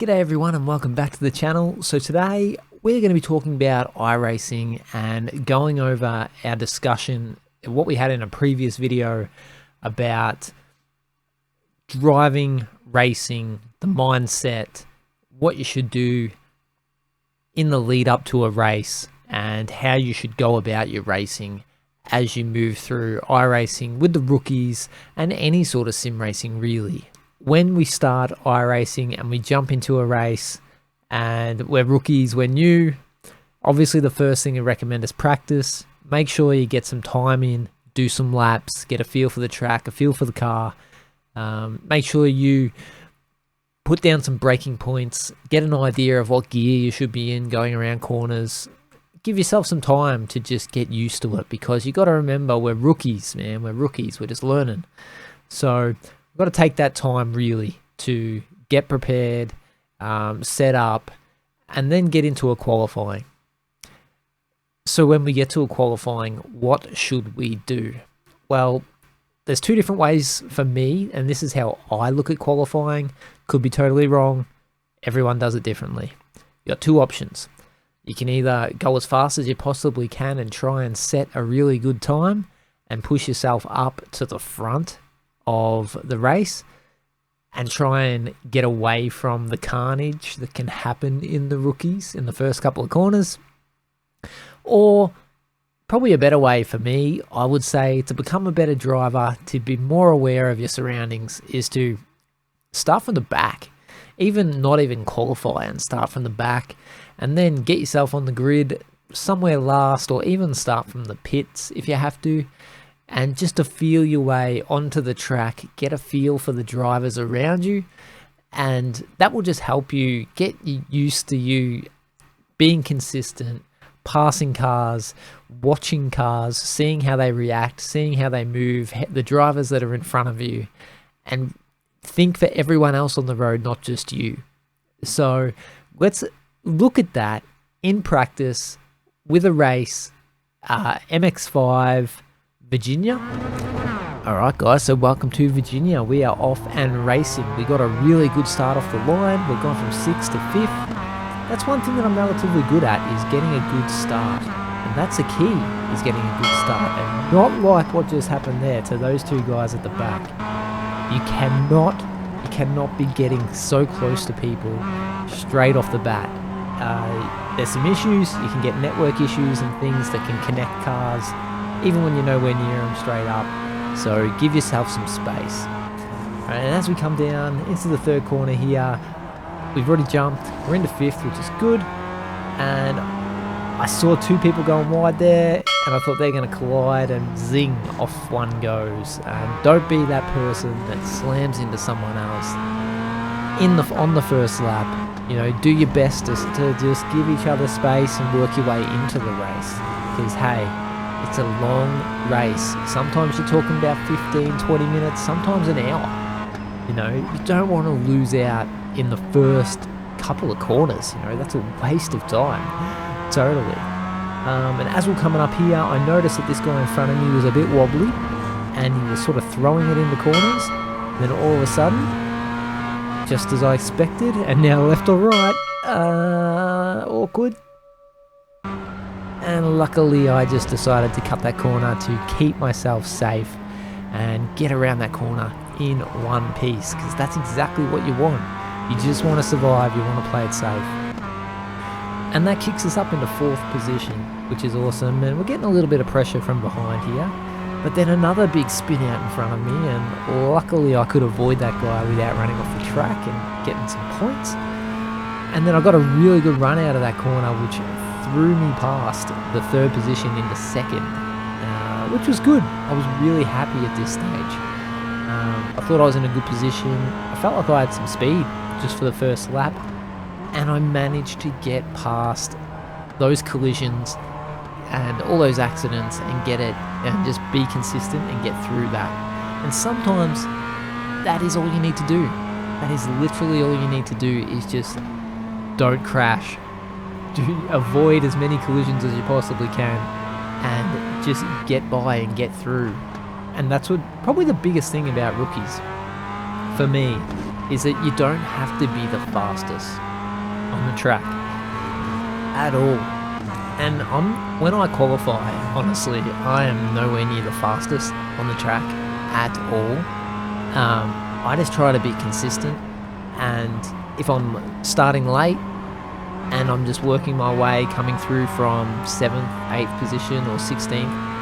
G'day everyone and welcome back to the channel. So today we're going to be talking about iRacing and going over our discussion, what we had in a previous video about driving, racing, the mindset, what you should do in the lead up to a race and how you should go about your racing as you move through iRacing with the rookies and any sort of sim racing really. When we start iRacing and we jump into a race and we're rookies, we're new, obviously the first thing I recommend is practice. Make sure you get some time in, do some laps, get a feel for the track, a feel for the car. Make sure you put down some braking points, get an idea of what gear you should be in going around corners. Give yourself some time to just get used to it because you got to remember we're rookies, man. We're rookies. We're just learning. So we've got to take that time really to get prepared, set up, and then get into a qualifying. So when we get to a qualifying, what should we do? Well, there's two different ways for me, and this is how I look at qualifying. Could be totally wrong. Everyone does it differently. You got two options. You can either go as fast as you possibly can and try and set a really good time and push yourself up to the front of the race and try and get away from the carnage that can happen in the rookies in the first couple of corners. Or probably a better way for me, I would say, to become a better driver, to be more aware of your surroundings, is to start from the back. Not even qualify and start from the back and then get yourself on the grid somewhere last, or even start from the pits if you have to. And just to feel your way onto the track, get a feel for the drivers around you, and that will just help you get used to you being consistent, passing cars, watching cars, seeing how they react, seeing how they move, the drivers that are in front of you, and think for everyone else on the road, not just you. So let's look at that in practice with a race, MX5, Virginia. Alright guys, so welcome to Virginia. We are off and racing. We got a really good start off the line. We've gone from 6th to 5th. That's one thing that I'm relatively good at, is getting a good start. And that's a key, is getting a good start. And not like what just happened there to those two guys at the back. You cannot be getting so close to people straight off the bat. There's some issues. You can get network issues and things that can connect cars even when you're nowhere near them straight up. So give yourself some space. Right, and as we come down into the third corner here, we've already jumped. We're into 5th, which is good. And I saw two people going wide there, and I thought they're going to collide, and zing, off one goes. And don't be that person that slams into someone else on the first lap. You know, do your best to just give each other space and work your way into the race. Because hey, it's a long race. Sometimes you're talking about 15, 20 minutes, sometimes an hour. You know, you don't want to lose out in the first couple of corners. You know, that's a waste of time. Totally. And as we're coming up here, I noticed that this guy in front of me was a bit wobbly and he was sort of throwing it in the corners. Then all of a sudden, just as I expected, and now left or right, awkward. And luckily I just decided to cut that corner to keep myself safe and get around that corner in one piece, because that's exactly what you want. You just want to survive, you want to play it safe. And that kicks us up into 4th position, which is awesome, and we're getting a little bit of pressure from behind here. But then another big spin out in front of me, and luckily I could avoid that guy without running off the track and getting some points. And then I got a really good run out of that corner, which threw me past the 3rd position into 2nd, which was good. I was really happy at this stage. I thought I was in a good position. I felt like I had some speed just for the first lap, and I managed to get past those collisions and all those accidents and get it, and just be consistent and get through that. And sometimes that is all you need to do. That is literally all you need to do, is just don't crash. Avoid as many collisions as you possibly can and just get by and get through. And that's what probably the biggest thing about rookies for me is that you don't have to be the fastest on the track at all. And when I qualify, honestly, I am nowhere near the fastest on the track at all. I just try to be consistent, and if I'm starting late and I'm just working my way, coming through from 7th, 8th position or 16th,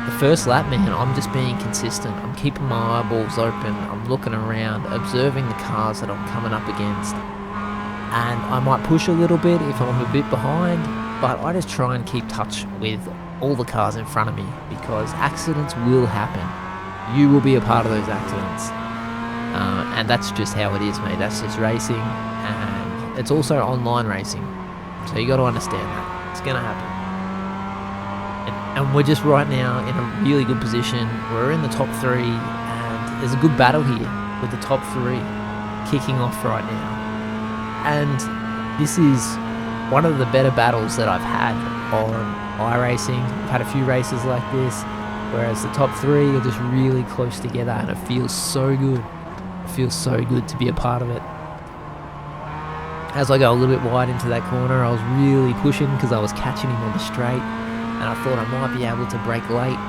the first lap, man, I'm just being consistent. I'm keeping my eyeballs open. I'm looking around, observing the cars that I'm coming up against. And I might push a little bit if I'm a bit behind, but I just try and keep touch with all the cars in front of me, because accidents will happen. You will be a part of those accidents. And that's just how it is, mate. That's just racing, and it's also online racing. So you got to understand that. It's going to happen. And we're just right now in a really good position. We're in the top 3, and there's a good battle here with the top 3 kicking off right now. And this is one of the better battles that I've had on iRacing. I've had a few races like this, whereas the top 3 are just really close together, and it feels so good. It feels so good to be a part of it. As I go a little bit wide into that corner, I was really pushing because I was catching him on the straight. And I thought I might be able to brake late,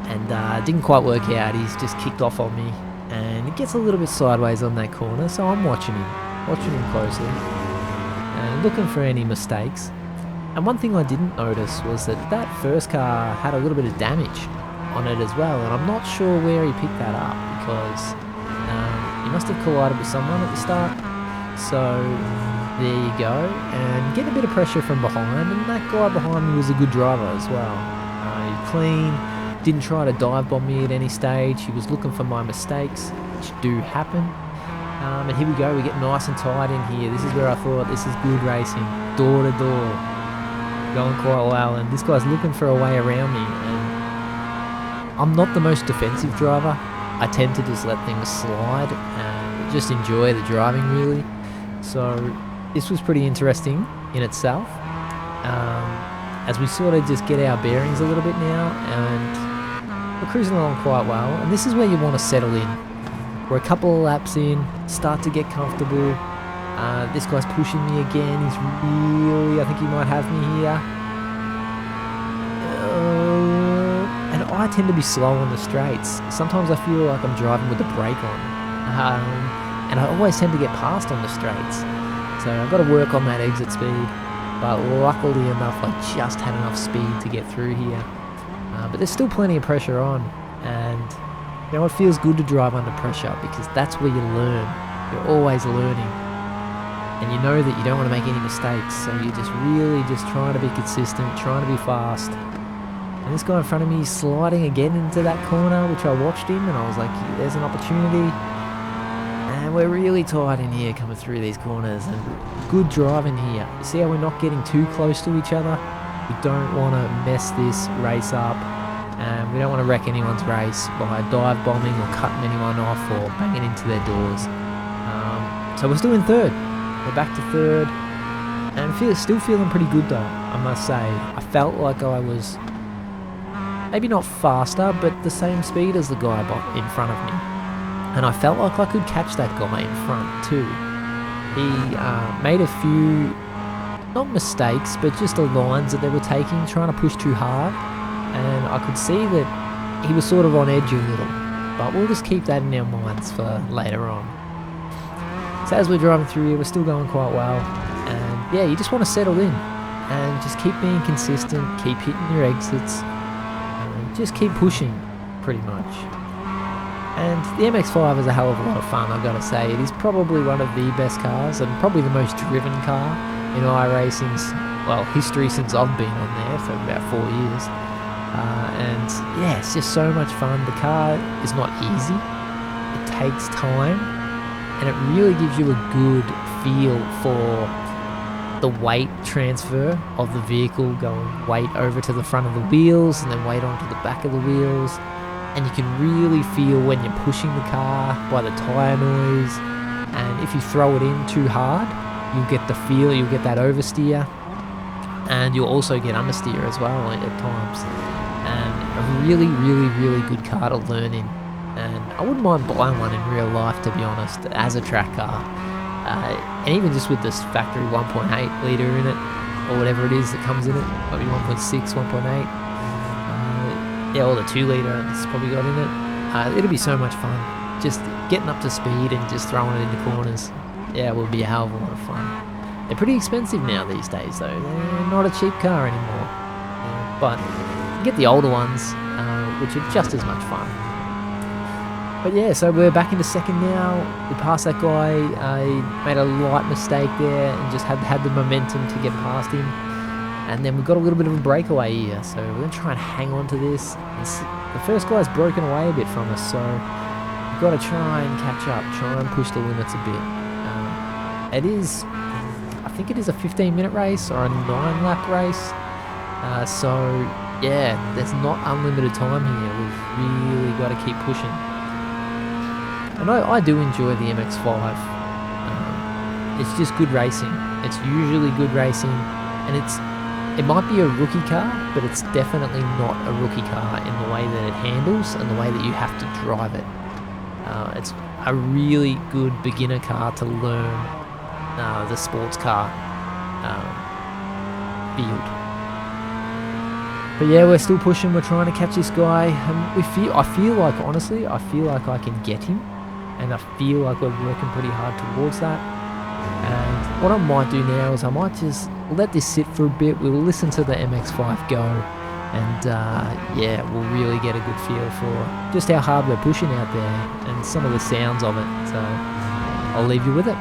and didn't quite work out. He's just kicked off on me, and it gets a little bit sideways on that corner, so I'm watching him closely, and looking for any mistakes. And one thing I didn't notice was that first car had a little bit of damage on it as well, and I'm not sure where he picked that up, because he must have collided with someone at the start. So there you go, and getting a bit of pressure from behind, and that guy behind me was a good driver as well. He's clean, didn't try to dive bomb me at any stage. He was looking for my mistakes, which do happen. And here we go, we get nice and tight in here. This is where I thought this is good racing, door to door, going quite well, and this guy's looking for a way around me. And I'm not the most defensive driver. I tend to just let things slide and just enjoy the driving, really. So this was pretty interesting in itself, as we sort of just get our bearings a little bit now, and we're cruising along quite well. And this is where you want to settle in. We're a couple of laps in, start to get comfortable. This guy's pushing me again. He's really, I think he might have me here. And I tend to be slow on the straights. Sometimes I feel like I'm driving with the brake on. And I always tend to get past on the straights. So I've got to work on that exit speed. But luckily enough, I just had enough speed to get through here. But there's still plenty of pressure on. And you know, it feels good to drive under pressure, because that's where you learn. You're always learning. And you know that you don't want to make any mistakes. So you're just really just trying to be consistent, trying to be fast. And this guy in front of me is sliding again into that corner, which I watched him, and I was like, there's an opportunity. And we're really tight in here coming through these corners, and good driving here. See how we're not getting too close to each other? We don't want to mess this race up, and we don't want to wreck anyone's race by dive bombing or cutting anyone off or banging into their doors. So we're still in third. We're back to third, and still feeling pretty good though, I must say. I felt like I was maybe not faster, but the same speed as the guy in front of me. And I felt like I could catch that guy in front too. He made a few, not mistakes, but just the lines that they were taking, trying to push too hard. And I could see that he was sort of on edge a little. But we'll just keep that in our minds for later on. So as we're driving through here, we're still going quite well. And yeah, you just want to settle in and just keep being consistent, keep hitting your exits, and just keep pushing, pretty much. And the MX-5 is a hell of a lot of fun, I've got to say. It is probably one of the best cars, and probably the most driven car in iRacing's, well, history since I've been on there for about 4 years. And yeah, it's just so much fun. The car is not easy. It takes time, and it really gives you a good feel for the weight transfer of the vehicle, going weight over to the front of the wheels and then weight onto the back of the wheels. And you can really feel when you're pushing the car by the tyre noise. And if you throw it in too hard, you'll get the feel, you'll get that oversteer. And you'll also get understeer as well at times. And a really, really, really good car to learn in. and I wouldn't mind buying one in real life, to be honest, as a track car. And even just with this factory 1.8 litre in it, or whatever it is that comes in it, maybe 1.6, 1.8. Yeah, or the 2 litre it's probably got in it. It'll be so much fun. Just getting up to speed and just throwing it into corners. Yeah, it will be a hell of a lot of fun. They're pretty expensive now these days, though. They're not a cheap car anymore. But you get the older ones, which are just as much fun. But yeah, so we're back into second now. We passed that guy. He made a light mistake there and just had the momentum to get past him. And then we've got a little bit of a breakaway here, so we're going to try and hang on to this. The first guy's broken away a bit from us, so we've got to try and catch up, try and push the limits a bit. I think it is a 15-minute race or a 9-lap race. So yeah, there's not unlimited time here. We've really got to keep pushing. And I do enjoy the MX-5. It's just good racing. It's usually good racing, and it might be a rookie car, but it's definitely not a rookie car in the way that it handles and the way that you have to drive it. It's a really good beginner car to learn the sports car field. But yeah, we're still pushing. We're trying to catch this guy, and I feel like I can get him, and I feel like we're working pretty hard towards that. And what I might do now is I might just let this sit for a bit. We'll listen to the MX-5 go, and yeah, we'll really get a good feel for just how hard we're pushing out there and some of the sounds of it. So I'll leave you with it.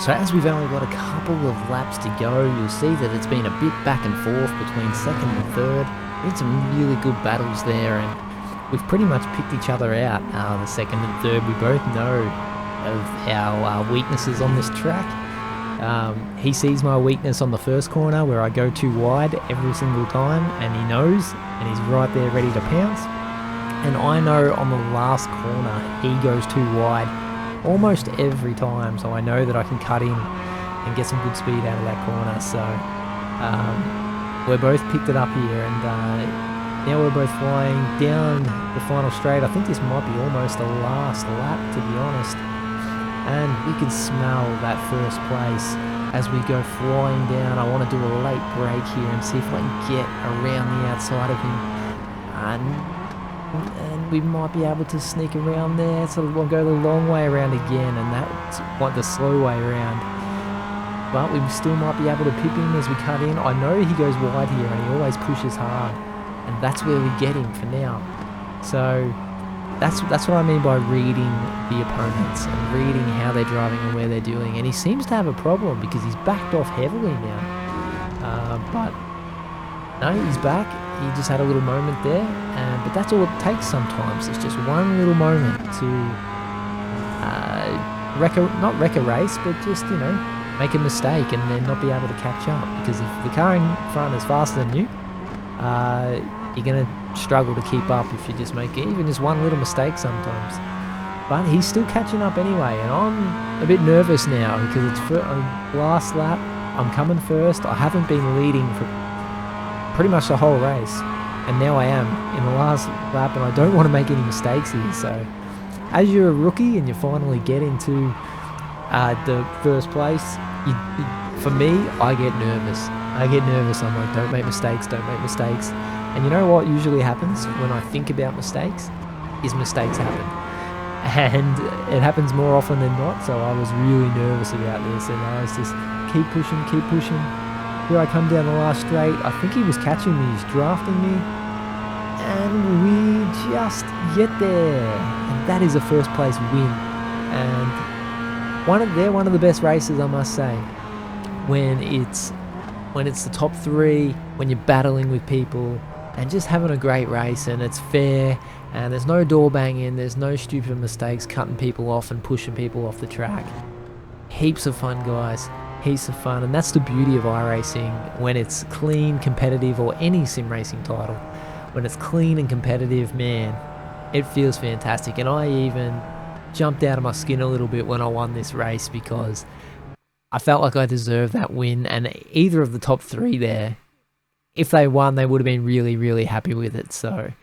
So as we've only got a couple of laps to go, you'll see that it's been a bit back and forth between second and third. We had some really good battles there, and we've pretty much picked each other out, the second and third. We both know of our weaknesses on this track. He sees my weakness on the first corner where I go too wide every single time, and he knows, and he's right there ready to pounce. And I know on the last corner he goes too wide almost every time, so I know that I can cut in and get some good speed out of that corner. So we're both picked it up here, and now we're both flying down the final straight. I think this might be almost the last lap, to be honest. And we can smell that first place as we go flying down. I want to do a late break here and see if I can get around the outside of him. And we might be able to sneak around there. So we'll go the long way around again, and that's like the slow way around. But we still might be able to pip him as we cut in. I know he goes wide here and he always pushes hard, and that's where we get him for now. So that's what I mean by reading the opponents and reading how they're driving and where they're doing. And he seems to have a problem because he's backed off heavily now. But no, he's back. He just had a little moment there, but that's all it takes sometimes. It's just one little moment to not wreck a race, but just, you know, make a mistake and then not be able to catch up. Because if the car in front is faster than you, you're going to struggle to keep up if you just make even just one little mistake sometimes. But he's still catching up anyway, and I'm a bit nervous now because it's last lap. I'm coming first. I haven't been leading for pretty much the whole race, and now I am in the last lap, and I don't want to make any mistakes here. So as you're a rookie and you finally get into the first place, for me, I get nervous. I'm like, don't make mistakes. And you know what usually happens when I think about mistakes is mistakes happen. And it happens more often than not, so I was really nervous about this, and I was just keep pushing. Here I come down the last straight. I think he was catching me, he's drafting me, and we just get there. And that is a first place win. And they're one of the best races, I must say, when it's the top three, when you're battling with people and just having a great race, and it's fair, and there's no door banging, there's no stupid mistakes cutting people off and pushing people off the track. Heaps of fun, guys. Heaps of fun. And that's the beauty of iRacing when it's clean, competitive, or any sim racing title. When it's clean and competitive, man, it feels fantastic. And I even jumped out of my skin a little bit when I won this race because I felt like I deserved that win, and either of the top three there, if they won, they would have been really, really happy with it. So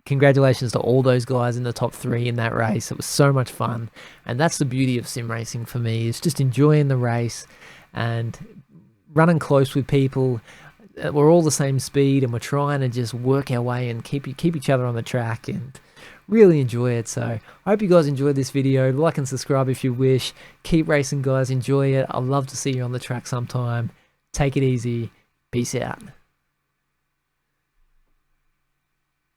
congratulations to all those guys in the top three in that race. It was so much fun, and that's the beauty of sim racing for me, is just enjoying the race and running close with people. We're all the same speed, and we're trying to just work our way and keep each other on the track and really enjoy it. So I hope you guys enjoyed this video. Like and subscribe if you wish. Keep racing, guys. Enjoy it. I'd love to see you on the track sometime. Take it easy. Peace out.